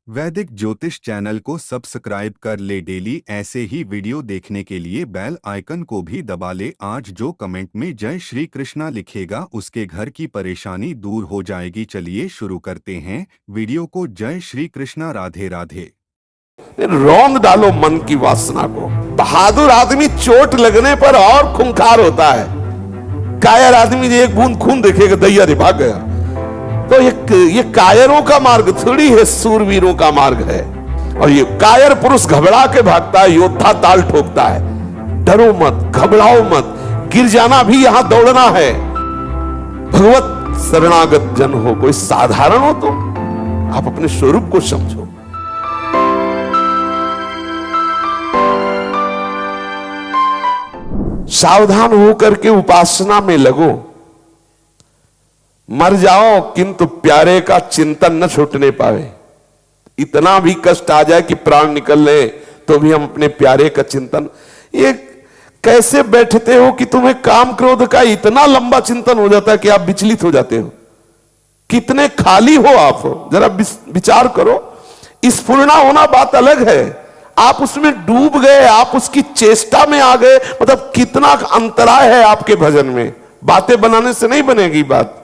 वैदिक ज्योतिष चैनल को सब्सक्राइब कर ले। डेली ऐसे ही वीडियो देखने के लिए बेल आइकन को भी दबा ले। आज जो कमेंट में जय श्री कृष्णा लिखेगा उसके घर की परेशानी दूर हो जाएगी। चलिए शुरू करते हैं वीडियो को। जय श्री कृष्णा। राधे राधे। रौंद डालो मन की वासना को। बहादुर आदमी चोट लगने पर और खूंखार होता है। कायर आदमी एक बूंद खून देखेगा दैया रे भाग गया। तो ये कायरों का मार्ग थोड़ी है, सूरवीरों का मार्ग है। और ये कायर पुरुष घबरा के भागता है, योद्धा ताल ठोकता है। डरो मत, घबराओ मत, गिर जाना भी यहां दौड़ना है। भगवत शरणागत जन हो, कोई साधारण हो तो आप अपने स्वरूप को समझो। सावधान होकर के उपासना में लगो। मर जाओ किंतु प्यारे का चिंतन न छूटने पावे। इतना भी कष्ट आ जाए कि प्राण निकल ले तो भी हम अपने प्यारे का चिंतन। ये कैसे बैठते हो कि तुम्हें काम क्रोध का इतना लंबा चिंतन हो जाता है कि आप विचलित हो जाते हो। कितने खाली हो आप, जरा विचार करो। स्फुरना होना बात अलग है, आप उसमें डूब गए, आप उसकी चेष्टा में आ गए। मतलब कितना अंतराय है आपके भजन में। बातें बनाने से नहीं बनेगी बात।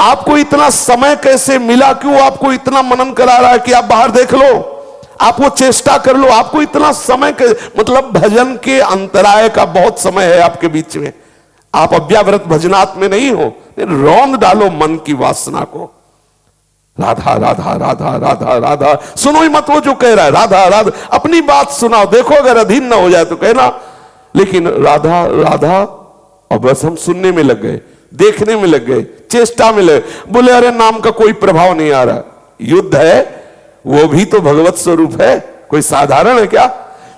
आपको इतना समय कैसे मिला, क्यों आपको इतना मनन करा रहा है कि आप बाहर देख लो, आप वो चेष्टा कर लो। आपको इतना समय मतलब भजन के अंतराय का बहुत समय है आपके बीच में। आप अव्याव्रत भजनात् में नहीं हो। रौंद डालो मन की वासना को। राधा राधा राधा राधा राधा सुनो ही मत वो जो कह रहा है। राधा राधा अपनी बात सुनाओ, देखो अगर अधीन ना हो जाए तो कहना। लेकिन राधा राधा और बस हम सुनने में लग गए, देखने में लग गए, चेष्टा में लगे। बोले अरे नाम का कोई प्रभाव नहीं आ रहा। युद्ध है, वो भी तो भगवत स्वरूप है, कोई साधारण है क्या?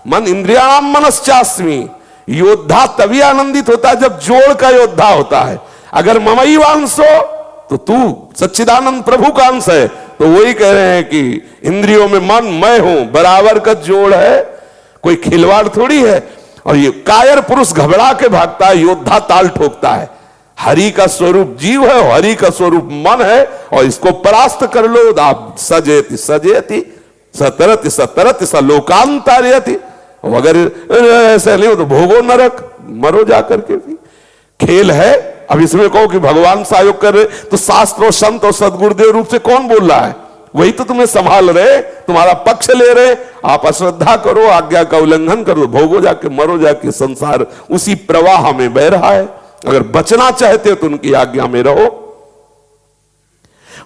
मन इंद्रियाणाम मनश्चास्मि। योद्धा तभी आनंदित होता है जब जोड़ का योद्धा होता है। अगर ममई वांसो तो तू सच्चिदानंद प्रभु का अंश है। तो वही कह रहे हैं कि इंद्रियों में मन मैं हूं, बराबर का जोड़ है, कोई खिलवाड़ थोड़ी है। और ये कायर पुरुष घबरा के भागता है, योद्धा ताल ठोकता है। हरि का स्वरूप जीव है, हरि का स्वरूप मन है, और इसको परास्त कर लो। आप सजेति सजेति सतरति सतरति स लोकांतरयति। अगर ऐसा नहीं हो तो भोगो नरक, मरो जाकर के भी। खेल है। अब इसमें कहो कि भगवान सहयोग कर रहे, तो शास्त्र और संत और सदगुरुदेव रूप से कौन बोल रहा है? वही तो तुम्हें संभाल रहे, तुम्हारा पक्ष ले रहे। आप अश्रद्धा करो, आज्ञा का उल्लंघन करो, भोगो जाके, मरो जाके। संसार उसी प्रवाह में बह रहा है। अगर बचना चाहते हो तो उनकी आज्ञा में रहो।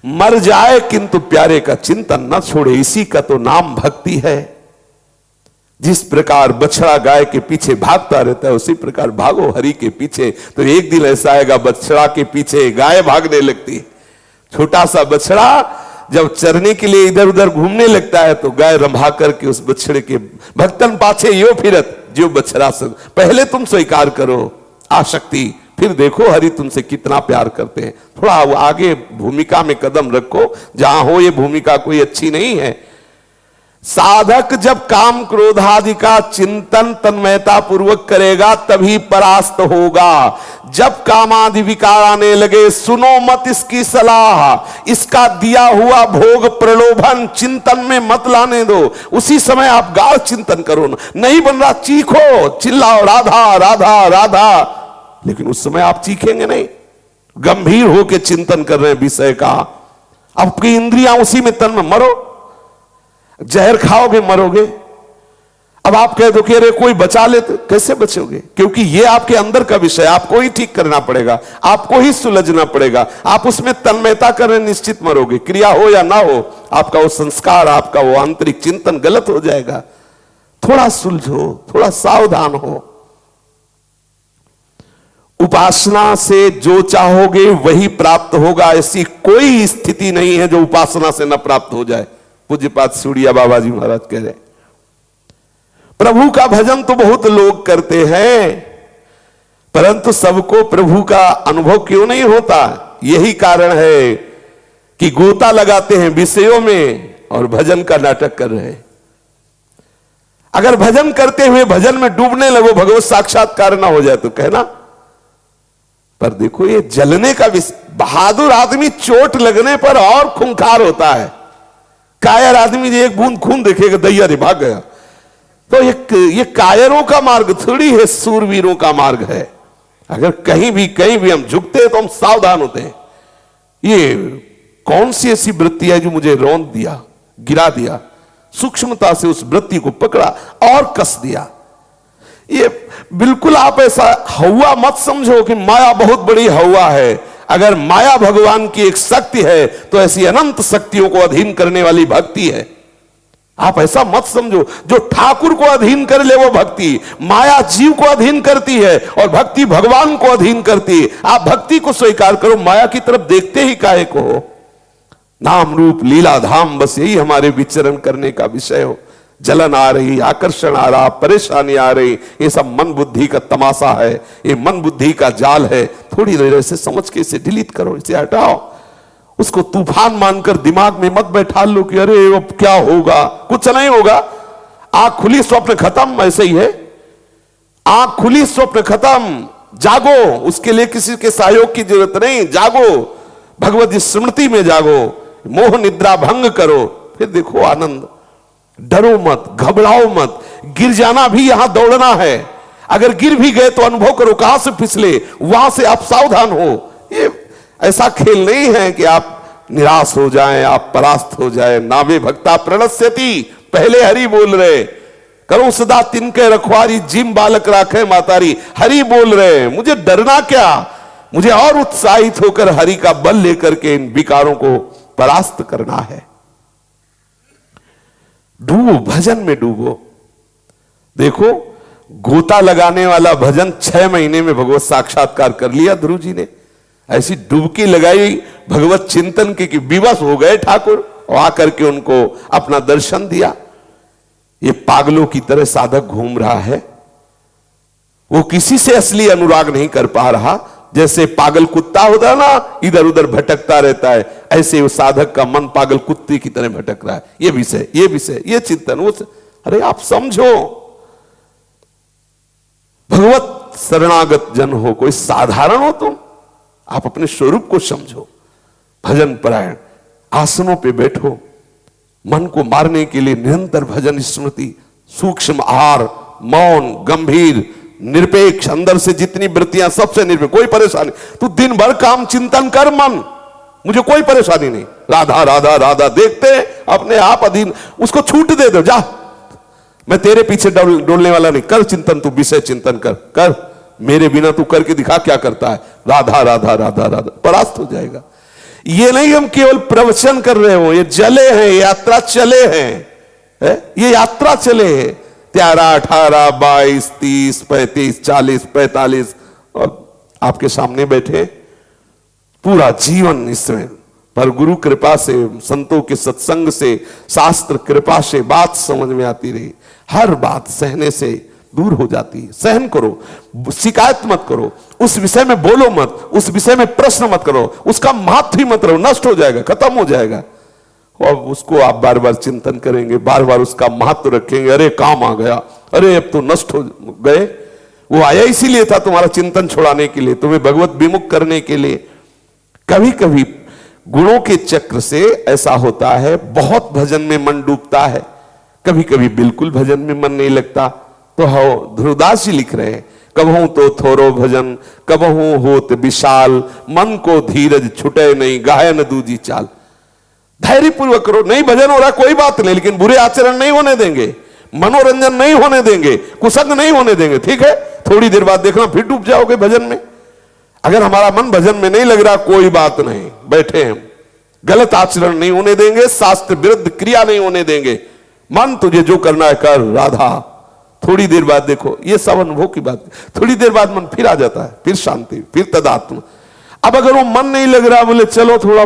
मर जाए किंतु प्यारे का चिंतन न छोड़े, इसी का तो नाम भक्ति है। जिस प्रकार बछड़ा गाय के पीछे भागता रहता है, उसी प्रकार भागो हरि के पीछे। तो एक दिन ऐसा आएगा बछड़ा के पीछे गाय भागने लगती है। छोटा सा बछड़ा जब चरने के लिए इधर उधर घूमने लगता है तो गाय रंभा करके उस बछड़े के भक्तन पाछे यो फिरत जो बछड़ा से। पहले तुम स्वीकार करो आसक्ति, फिर देखो हरि तुमसे कितना प्यार करते हैं। थोड़ा आगे भूमिका में कदम रखो, जहां हो ये भूमिका कोई अच्छी नहीं है। साधक जब काम क्रोधादि का चिंतन तन्मयता पूर्वक करेगा तभी परास्त होगा। जब कामादि विकार आने लगे, सुनो मत इसकी सलाह। इसका दिया हुआ भोग प्रलोभन चिंतन में मत लाने दो। उसी समय आप गाढ़ चिंतन करो। नहीं बन रहा, चीखो, चिल्लाओ राधा राधा राधा। लेकिन उस समय आप चीखेंगे नहीं, गंभीर होकर चिंतन कर रहे हैं विषय का। आपकी इंद्रियां उसी में तन में। मरो, जहर खाओगे मरोगे। अब आप कह दो कि अरे कोई बचा ले, तो कैसे बचोगे? क्योंकि ये आपके अंदर का विषय, आपको ही ठीक करना पड़ेगा, आपको ही सुलझना पड़ेगा। आप उसमें तन्मयता करें, निश्चित मरोगे। क्रिया हो या ना हो, आपका वो संस्कार, आपका वो आंतरिक चिंतन गलत हो जाएगा। थोड़ा सुलझो, थोड़ा सावधान हो। उपासना से जो चाहोगे वही प्राप्त होगा। ऐसी कोई स्थिति नहीं है जो उपासना से न प्राप्त हो जाए। पूज्यपाद सूड़िया बाबा जी महाराज कह रहे, प्रभु का भजन तो बहुत लोग करते हैं, परंतु सबको प्रभु का अनुभव क्यों नहीं होता? यही कारण है कि गोता लगाते हैं विषयों में और भजन का नाटक कर रहे हैं। अगर भजन करते हुए भजन में डूबने लगो, भगवत साक्षात्कार ना हो जाए तो कहना। पर देखो ये जलने का बहादुर आदमी चोट लगने पर और खूंखार होता है। कायर आदमी जो एक बूंद खून देखेगा दैया रे भाग गया। तो ये कायरों का मार्ग थोड़ी है, सूरवीरों का मार्ग है। अगर कहीं भी हम झुकते हैं तो हम सावधान होते हैं। ये कौन सी ऐसी वृत्ति है जो मुझे रौंद दिया, गिरा दिया? सूक्ष्मता से उस वृत्ति को पकड़ा और कस दिया। ये बिल्कुल आप ऐसा हवा मत समझो कि माया बहुत बड़ी हवा है। अगर माया भगवान की एक शक्ति है तो ऐसी अनंत शक्तियों को अधीन करने वाली भक्ति है। आप ऐसा मत समझो जो ठाकुर को अधीन कर ले वो भक्ति। माया जीव को अधीन करती है और भक्ति भगवान को अधीन करती है। आप भक्ति को स्वीकार करो, माया की तरफ देखते ही काहे को हो। नाम रूप लीला धाम, बस यही हमारे विचरण करने का विषय हो। जलन आ रही, आकर्षण आ रहा, परेशानी आ रही, ये सब मन बुद्धि का तमाशा है, ये मन बुद्धि का जाल है। थोड़ी देर ऐसे समझ के इसे डिलीट करो, इसे हटाओ। उसको तूफान मानकर दिमाग में मत बैठा लो कि अरे अब क्या होगा। कुछ नहीं होगा। आंख खुली स्वप्न खत्म, ऐसे ही है। आंख खुली स्वप्न खत्म। जागो, उसके लिए किसी के सहयोग की जरूरत नहीं। जागो, भगवत स्मृति में जागो, मोह निद्रा भंग करो, फिर देखो आनंद। डरो मत, घबराओ मत। गिर जाना भी यहां दौड़ना है। अगर गिर भी गए तो अनुभव करो कहां से फिसले, वहां से आप सावधान हो। ये ऐसा खेल नहीं है कि आप निराश हो जाएं, आप परास्त हो जाएं। नावे भक्ता प्रणश्यति, पहले हरि बोल रहे। करो सदा तिनके रखवारी, जिम बालक राखे मातारी। हरि बोल रहे, मुझे डरना क्या, मुझे और उत्साहित होकर हरि का बल लेकर के इन विकारों को परास्त करना है। डूबो, भजन में डूबो। देखो, गोता लगाने वाला भजन 6 महीने में भगवत साक्षात्कार कर लिया ध्रुव जी ने। ऐसी डुबकी लगाई भगवत चिंतन की कि विवश हो गए ठाकुर, और आकर के उनको अपना दर्शन दिया। ये पागलों की तरह साधक घूम रहा है। वो किसी से असली अनुराग नहीं कर पा रहा। जैसे पागल कुत्ता होता है ना, इधर उधर भटकता रहता है, ऐसे वो साधक का मन पागल कुत्ते की तरह भटक रहा है। ये विषय, ये चिंतन, वो अरे आप समझो, भगवत शरणागत जन हो, कोई साधारण हो तुम? आप अपने स्वरूप को समझो। भजन परायण, आसनों पे बैठो। मन को मारने के लिए निरंतर भजन स्मृति, सूक्ष्म आहार, मौन, गंभीर, निरपेक्ष, अंदर से जितनी वृत्तियां सबसे निरपेक्ष। कोई परेशानी, तू दिन भर काम चिंतन कर मन, मुझे कोई परेशानी नहीं। राधा राधा राधा देखते अपने आप अधीन, उसको छूट दे दो। जा, मैं तेरे पीछे डोलने वाला नहीं। कर चिंतन, तू विषय चिंतन कर। मेरे बिना तू करके दिखा क्या करता है। राधा राधा राधा राधा, परास्त हो जाएगा। ये नहीं हम केवल प्रवचन कर रहे हो, ये जले हैं, यात्रा चले हैं। ये यात्रा चले हैं। 13, 18, 22, 30, 35, 40, 45 और आपके सामने बैठे। पूरा जीवन इसमें, पर गुरु कृपा से, संतों के सत्संग से, शास्त्र कृपा से बात समझ में आती रही। हर बात सहने से दूर हो जाती है। सहन करो, शिकायत मत करो, उस विषय में बोलो मत, उस विषय में प्रश्न मत करो, उसका महत्व ही मत रहो, नष्ट हो जाएगा, खत्म हो जाएगा। और उसको आप बार बार चिंतन करेंगे, बार बार उसका महत्व रखेंगे। अरे काम आ गया, अरे अब तो नष्ट हो गए। वो आया इसीलिए था, तुम्हारा चिंतन छुड़ाने के लिए, तुम्हें भगवत विमुख करने के लिए। कभी कभी गुणों के चक्र से ऐसा होता है, बहुत भजन में मन डूबता है, कभी कभी बिल्कुल भजन में मन नहीं लगता। तो ध्रुवदास जी लिख रहे हैं, कबहू तो थोरो भजन, कबहू होत विशाल, मन को धीरज छुटे नहीं, गायन दूजी चाल। धैर्य पूर्वक करो। नहीं भजन हो रहा कोई बात नहीं, लेकिन बुरे आचरण नहीं होने देंगे, मनोरंजन नहीं होने देंगे, कुसंग नहीं होने देंगे। ठीक है, थोड़ी देर बाद देखना फिर डूब जाओगे भजन में। अगर हमारा मन भजन में नहीं लग रहा, कोई बात नहीं, बैठे हैं, गलत आचरण नहीं होने देंगे, शास्त्र विरुद्ध क्रिया नहीं होने देंगे। मन तुझे जो करना है कर, राधा। थोड़ी देर बाद देखो, ये सब अनुभव की बात, थोड़ी देर बाद मन फिर आ जाता है, फिर शांति, फिर तदात्म। अब अगर वो मन नहीं लग रहा, बोले चलो थोड़ा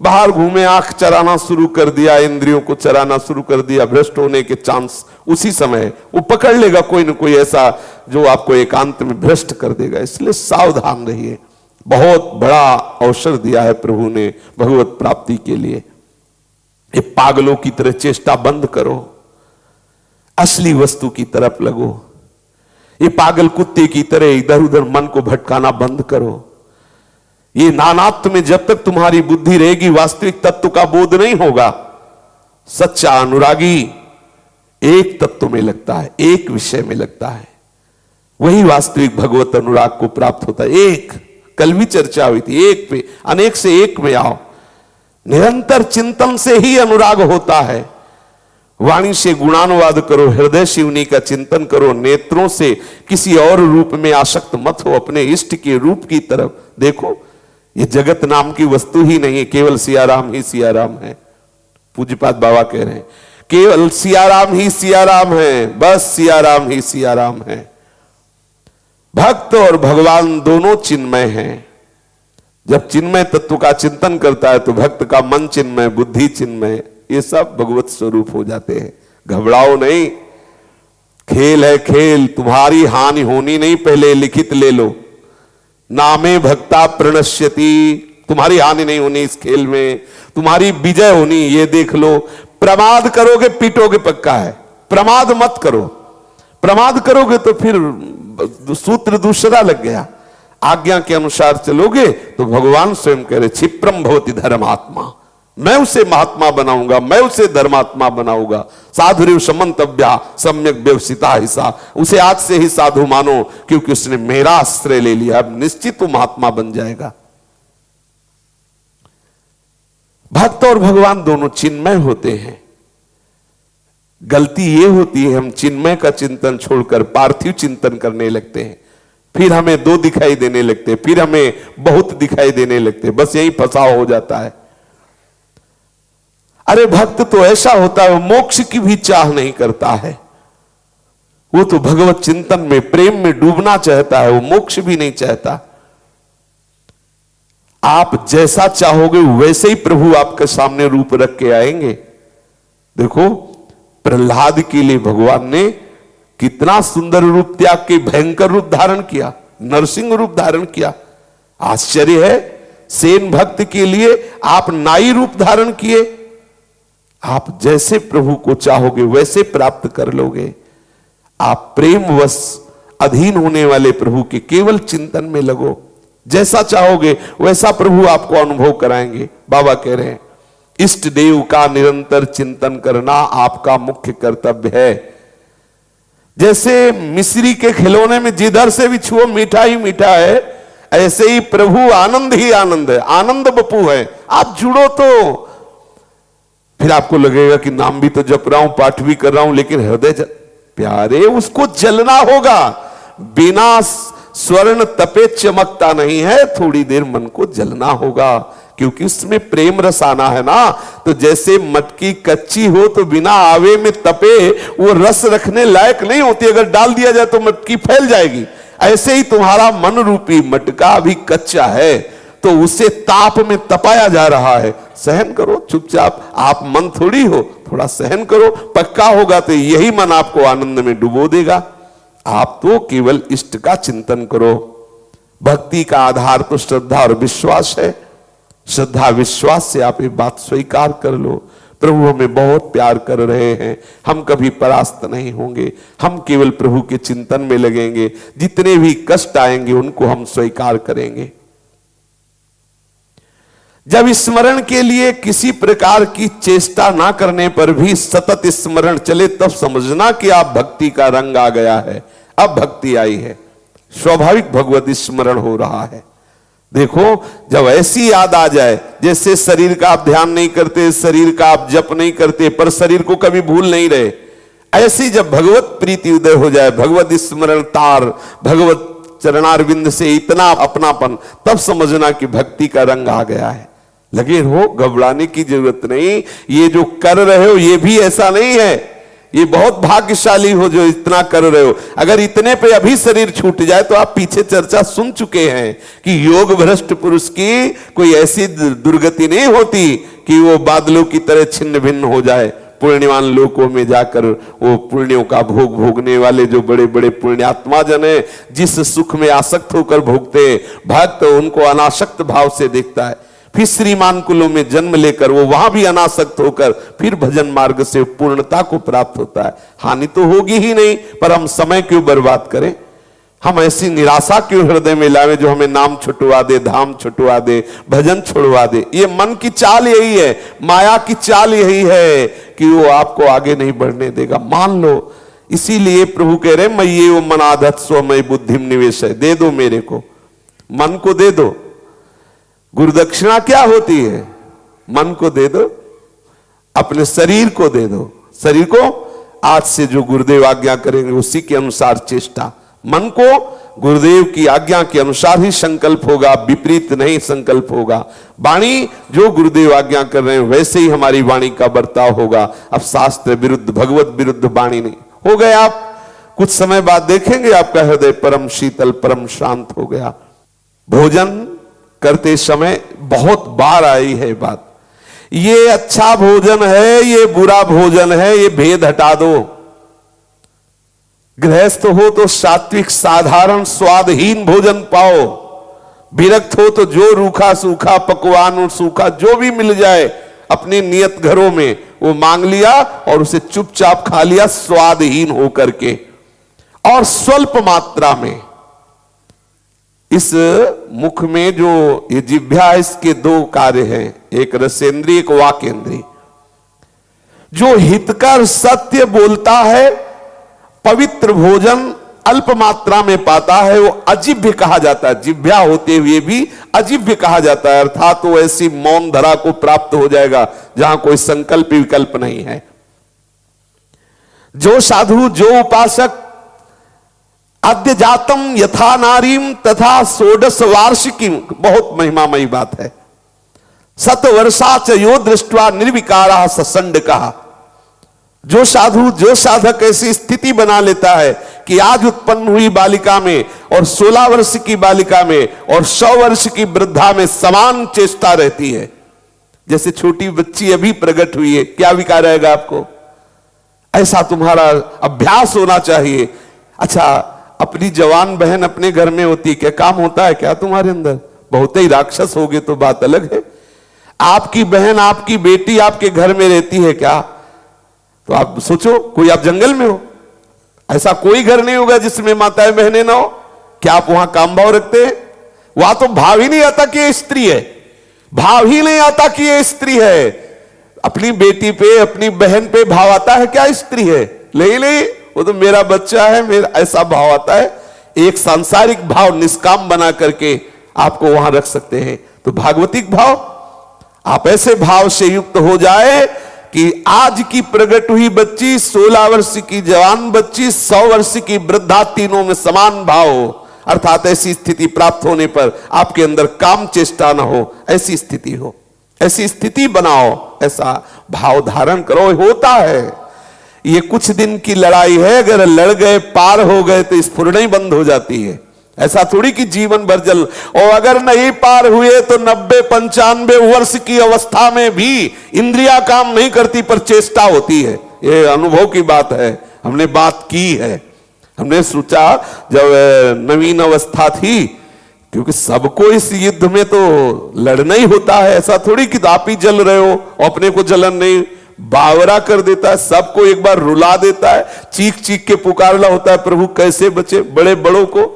बाहर घूमे, आंख चराना शुरू कर दिया, इंद्रियों को चराना शुरू कर दिया, भ्रष्ट होने के चांस उसी समय वो पकड़ लेगा कोई न कोई ऐसा जो आपको एकांत में भ्रष्ट कर देगा। इसलिए सावधान रहिए। बहुत बड़ा अवसर दिया है प्रभु ने भगवत प्राप्ति के लिए। ये पागलों की तरह चेष्टा बंद करो, असली वस्तु की तरफ लगो। ये पागल कुत्ते की तरह इधर उधर मन को भटकाना बंद करो। ये नानात्व में जब तक तुम्हारी बुद्धि रहेगी, वास्तविक तत्व का बोध नहीं होगा। सच्चा अनुरागी एक तत्व में लगता है, एक विषय में लगता है, वही वास्तविक भगवत अनुराग को प्राप्त होता है। एक, कल भी चर्चा हुई थी, एक पे अनेक से एक में आओ। निरंतर चिंतन से ही अनुराग होता है। वाणी से गुणानुवाद करो, हृदय से उन्हीं का चिंतन करो, नेत्रों से किसी और रूप में आसक्त मत हो, अपने इष्ट के रूप की तरफ देखो। ये जगत नाम की वस्तु ही नहीं है, केवल सियाराम ही सियाराम है। पूज्यपाद बाबा कह रहे हैं केवल सियाराम ही सियाराम है, बस सियाराम ही सियाराम है। भक्त और भगवान दोनों चिन्मय हैं। जब चिन्मय तत्व का चिंतन करता है तो भक्त का मन चिन्मय, बुद्धि चिन्मय, ये सब भगवत स्वरूप हो जाते हैं। घबराओ नहीं, खेल है खेल, तुम्हारी हानि होनी नहीं, पहले लिखित ले लो। नामे भक्ता प्रणश्यति, तुम्हारी हानि नहीं होनी इस खेल में, तुम्हारी विजय होनी, ये देख लो। प्रमाद करोगे पीटोगे पक्का है, प्रमाद मत करो। प्रमाद करोगे तो फिर सूत्र दूसरा लग गया। आज्ञा के अनुसार चलोगे तो भगवान स्वयं कह रहे क्षिप्रम भवति धर्मात्मा, मैं उसे महात्मा बनाऊंगा, मैं उसे धर्मात्मा बनाऊंगा। साधुरेव समंतव्या सम्यक व्यवसिता हिसा, उसे आज से ही साधु मानो क्योंकि उसने मेरा आश्रय ले लिया, अब निश्चित वो महात्मा बन जाएगा। भक्त और भगवान दोनों चिन्मय होते हैं। गलती ये होती है हम चिन्मय का चिंतन छोड़कर पार्थिव चिंतन करने लगते हैं, फिर हमें दो दिखाई देने लगते हैं, फिर हमें बहुत दिखाई देने लगते हैं, बस यही फंसाव हो जाता है। अरे भक्त तो ऐसा होता है, मोक्ष की भी चाह नहीं करता है, वो तो भगवत चिंतन में प्रेम में डूबना चाहता है, वो मोक्ष भी नहीं चाहता। आप जैसा चाहोगे वैसे ही प्रभु आपके सामने रूप रख के आएंगे। देखो प्रहलाद के लिए भगवान ने कितना सुंदर रूप त्याग के भयंकर रूप धारण किया, नरसिंह रूप धारण किया। आश्चर्य है, सेन भक्त के लिए आप नाई रूप धारण किए। आप जैसे प्रभु को चाहोगे वैसे प्राप्त कर लोगे। आप प्रेमवश अधीन होने वाले प्रभु के केवल चिंतन में लगो, जैसा चाहोगे वैसा प्रभु आपको अनुभव कराएंगे। बाबा कह रहे हैं इष्ट देव का निरंतर चिंतन करना आपका मुख्य कर्तव्य है। जैसे मिश्री के खिलौने में जिधर से भी छुओ मीठा ही मीठा है, ऐसे ही प्रभु आनंद ही आनंद है, आनंद बपू है। आप जुड़ो तो फिर आपको लगेगा कि नाम भी तो जप रहा हूं, पाठ भी कर रहा हूं, लेकिन हृदय प्यारे उसको जलना होगा। बिना स्वर्ण तपे चमकता नहीं है, थोड़ी देर मन को जलना होगा, क्योंकि उसमें प्रेम रस आना है ना। तो जैसे मटकी कच्ची हो तो बिना आवे में तपे वो रस रखने लायक नहीं होती, अगर डाल दिया जाए तो मटकी फैल जाएगी। ऐसे ही तुम्हारा मन रूपी मटका अभी कच्चा है, तो उसे ताप में तपाया जा रहा है। सहन करो चुपचाप, आप मन थोड़ी हो, थोड़ा सहन करो, पक्का होगा तो यही मन आपको आनंद में डुबो देगा। आप तो केवल इष्ट का चिंतन करो। भक्ति का आधार तो श्रद्धा और विश्वास है। श्रद्धा विश्वास से आप ये बात स्वीकार कर लो, प्रभु हमें बहुत प्यार कर रहे हैं, हम कभी परास्त नहीं होंगे, हम केवल प्रभु के चिंतन में लगेंगे, जितने भी कष्ट आएंगे उनको हम स्वीकार करेंगे। जब स्मरण के लिए किसी प्रकार की चेष्टा ना करने पर भी सतत स्मरण चले, तब समझना कि आप भक्ति का रंग आ गया है, अब भक्ति आई है, स्वाभाविक भगवत स्मरण हो रहा है। देखो जब ऐसी याद आ जाए, जैसे शरीर का आप ध्यान नहीं करते, शरीर का आप जप नहीं करते, पर शरीर को कभी भूल नहीं रहे, ऐसी जब भगवत प्रीति उदय हो जाए, भगवत स्मरण तार, भगवत चरणारविंद से इतना अपनापन, तब समझना कि भक्ति का रंग आ गया है। लगे हो, घबराने की जरूरत नहीं। ये जो कर रहे हो ये भी ऐसा नहीं है, ये बहुत भाग्यशाली हो जो इतना कर रहे हो। अगर इतने पे अभी शरीर छूट जाए तो आप पीछे चर्चा सुन चुके हैं कि योग भ्रष्ट पुरुष की कोई ऐसी दुर्गति नहीं होती कि वो बादलों की तरह छिन्न भिन्न हो जाए। पुण्यवान लोकों में जाकर वो पुण्यों का भोग भोगने वाले जो बड़े बड़े पुण्यात्मा जन है, जिस सुख में आसक्त होकर भोगते, भक्त उनको अनासक्त भाव से देखता है। फिर श्रीमान कुलों में जन्म लेकर वो वहां भी अनासक्त होकर फिर भजन मार्ग से पूर्णता को प्राप्त होता है। हानि तो होगी ही नहीं, पर हम समय क्यों बर्बाद करें। हम ऐसी निराशा क्यों हृदय में लावे जो हमें नाम छुटवा दे, धाम छुटवा दे, भजन छुड़वा दे। ये मन की चाल यही है, माया की चाल यही है कि वो आपको आगे नहीं बढ़ने देगा। मान लो, इसीलिए प्रभु कह रहे मैं ये वो मनाधत स्वमय बुद्धिम निवेश है, दे दो मेरे को, मन को दे दो। गुरुदक्षिणा क्या होती है? मन को दे दो, अपने शरीर को दे दो। शरीर को आज से जो गुरुदेव आज्ञा करेंगे उसी के अनुसार चेष्टा। मन को गुरुदेव की आज्ञा के अनुसार ही संकल्प होगा, विपरीत नहीं संकल्प होगा। वाणी जो गुरुदेव आज्ञा कर रहे हैं वैसे ही हमारी वाणी का बर्ताव होगा। अब शास्त्र विरुद्ध, भगवत विरुद्ध वाणी नहीं हो गए। आप कुछ समय बाद देखेंगे आपका हृदय परम शीतल, परम शांत हो गया। भोजन करते समय बहुत बार आई है बात, ये अच्छा भोजन है, ये बुरा भोजन है, ये भेद हटा दो। गृहस्थ हो तो सात्विक साधारण स्वादहीन भोजन पाओ, विरक्त हो तो जो रूखा सूखा पकवान और सूखा जो भी मिल जाए अपने नियत घरों में वो मांग लिया और उसे चुपचाप खा लिया, स्वादहीन होकर के और स्वल्प मात्रा में। इस मुख में जो ये जिह्वा है, इसके दो कार्य हैं, एक रसेंद्रिय, एक वाकेंद्रिय। जो हितकर सत्य बोलता है, पवित्र भोजन अल्प मात्रा में पाता है, वो अजिभ्य कहा जाता है। जिह्वा होते हुए भी अजिभ्य कहा जाता है, अर्थात वो ऐसी मौन धरा को प्राप्त हो जाएगा जहां कोई संकल्प विकल्प नहीं है। जो साधु, जो उपासक अद्य जातम यथा नारीम तथा षोडश वार्षिकी, बहुत महिमामयी बात है। सत वर्षा च यो दृष्टवा निर्विकारा ससंड कहा। जो साधु, जो साधक ऐसी स्थिति बना लेता है कि आज उत्पन्न हुई बालिका में और 16 वर्ष की बालिका में और 100 वर्ष की वृद्धा में समान चेष्टा रहती है। जैसे छोटी बच्ची अभी प्रकट हुई है, क्या विकार आएगा आपको? ऐसा तुम्हारा अभ्यास होना चाहिए। अच्छा, अपनी जवान बहन अपने घर में होती है, क्या काम होता है क्या तुम्हारे अंदर? बहुत ही राक्षस होगे तो बात अलग है। आपकी बहन, आपकी बेटी आपके घर में रहती है क्या? तो आप सोचो, कोई आप जंगल में हो, ऐसा कोई घर नहीं होगा जिसमें माताएं बहनें ना हो। क्या आप वहां काम भाव रखते हैं? वहां तो भाव ही नहीं आता कि ये स्त्री है, भाव ही नहीं आता कि ये स्त्री है। अपनी बेटी पे, अपनी बहन पे भाव आता है क्या स्त्री है? ले वो तो मेरा बच्चा है, मेरा, ऐसा भाव आता है। एक सांसारिक भाव निष्काम बना करके आपको वहां रख सकते हैं। तो भागवतिक भाव, आप ऐसे भाव से युक्त हो जाए कि आज की प्रकट हुई बच्ची, 16 वर्ष की जवान बच्ची, 100 वर्ष की वृद्धा, तीनों में समान भाव हो। अर्थात ऐसी स्थिति प्राप्त होने पर आपके अंदर काम चेष्टा ना हो, ऐसी स्थिति हो, ऐसी स्थिति बनाओ, ऐसा भाव धारण करो। होता है, ये कुछ दिन की लड़ाई है। अगर लड़ गए, पार हो गए तो स्फुरणा ही बंद हो जाती है। ऐसा थोड़ी कि जीवन भर जल, और अगर नहीं पार हुए तो 90-95 वर्ष की अवस्था में भी इंद्रिया काम नहीं करती पर चेष्टा होती है। ये अनुभव की बात है, हमने बात की है। हमने सोचा जब नवीन अवस्था थी, क्योंकि सबको इस युद्ध में तो लड़ना ही होता है। ऐसा थोड़ी कि आप ही जल रहे हो, अपने को जलन नहीं, बावरा कर देता है, सबको एक बार रुला देता है, चीख चीख के पुकारना होता है, प्रभु कैसे बचे। बड़े बड़ों को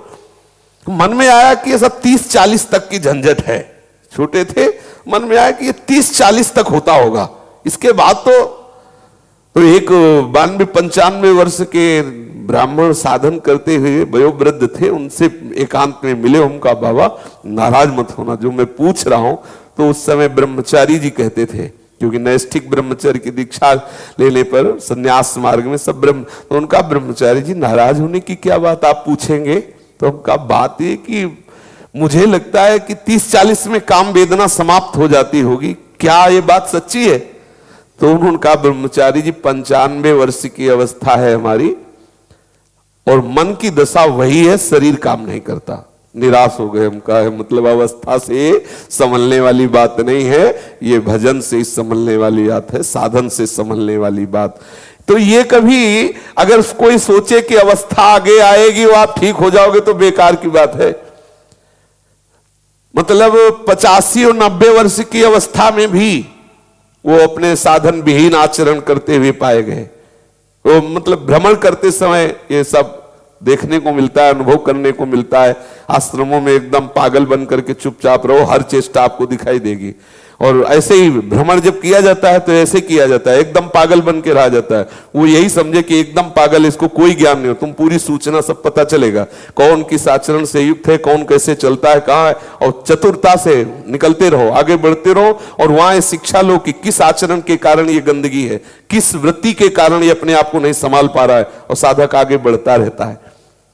मन में आया कि ये सब 30-40 तक की झंझट है। छोटे थे, मन में आया कि ये 30-40 तक होता होगा, इसके बाद तो एक 92-95 वर्ष के ब्राह्मण साधन करते हुए वयोवृद्ध थे, उनसे एकांत में मिले। उनका बाबा नाराज मत होना जो मैं पूछ रहा हूं। तो उस समय ब्रह्मचारी जी कहते थे, क्योंकि नैष्ठिक ब्रह्मचर्य की दीक्षा लेने पर संन्यास मार्ग में सब तो उनका ब्रह्मचारी जी नाराज होने की क्या बात आप पूछेंगे? तो उनका बात ये कि मुझे लगता है कि 30-40 में काम वेदना समाप्त हो जाती होगी, क्या ये बात सच्ची है? तो उन्होंने कहा, ब्रह्मचारी जी 95 वर्ष की अवस्था है हमारी और मन की दशा वही है, शरीर काम नहीं करता। निराश हो गए हम। कहा है मतलब अवस्था से संभलने वाली बात नहीं है, ये भजन से संभलने वाली बात है, साधन से संभलने वाली बात। तो ये कभी अगर कोई सोचे कि अवस्था आगे आएगी वो आप ठीक हो जाओगे तो बेकार की बात है। मतलब 85 और 90 वर्ष की अवस्था में भी वो अपने साधन विहीन आचरण करते हुए पाए गए। वो मतलब भ्रमण करते समय ये सब देखने को मिलता है, अनुभव करने को मिलता है। आश्रमों में एकदम पागल बन करके चुपचाप रहो, हर चेष्टा आपको दिखाई देगी। और ऐसे ही भ्रमण जब किया जाता है तो ऐसे किया जाता है, एकदम पागल बन के रहा जाता है। वो यही समझे कि एकदम पागल, इसको कोई ज्ञान नहीं हो, तुम पूरी सूचना सब पता चलेगा, कौन किस आचरण से युक्त है, कौन कैसे चलता है, कहाँ है, और चतुरता से निकलते रहो, आगे बढ़ते रहो। और वहां ये शिक्षा लो कि किस आचरण के कारण ये गंदगी है, किस वृत्ति के कारण ये अपने आप को नहीं संभाल पा रहा है, और साधक आगे बढ़ता रहता है।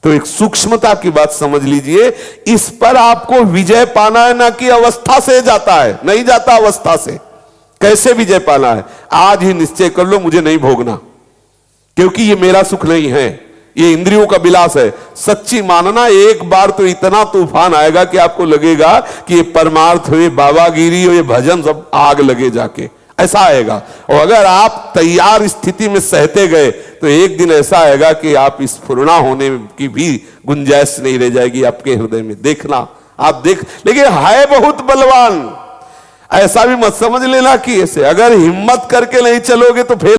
तो एक सूक्ष्मता की बात समझ लीजिए, इस पर आपको विजय पाना है, ना कि अवस्था से जाता है, नहीं जाता अवस्था से। कैसे विजय पाना है? आज ही निश्चय कर लो, मुझे नहीं भोगना, क्योंकि ये मेरा सुख नहीं है, ये इंद्रियों का विलास है। सच्ची मानना, एक बार तो इतना तूफान आएगा कि आपको लगेगा कि ये परमार्थ हो, ये बाबागिरी हो, ये भजन सब आग लगे जाके, ऐसा आएगा। और अगर आप तैयार स्थिति में सहते गए तो एक दिन ऐसा आएगा कि आप स्फुरना होने की भी गुंजाइश नहीं रह जाएगी आपके हृदय में। देखना, आप देख, लेकिन है बहुत बलवान। ऐसा भी मत समझ लेना कि ऐसे अगर हिम्मत करके नहीं चलोगे तो फिर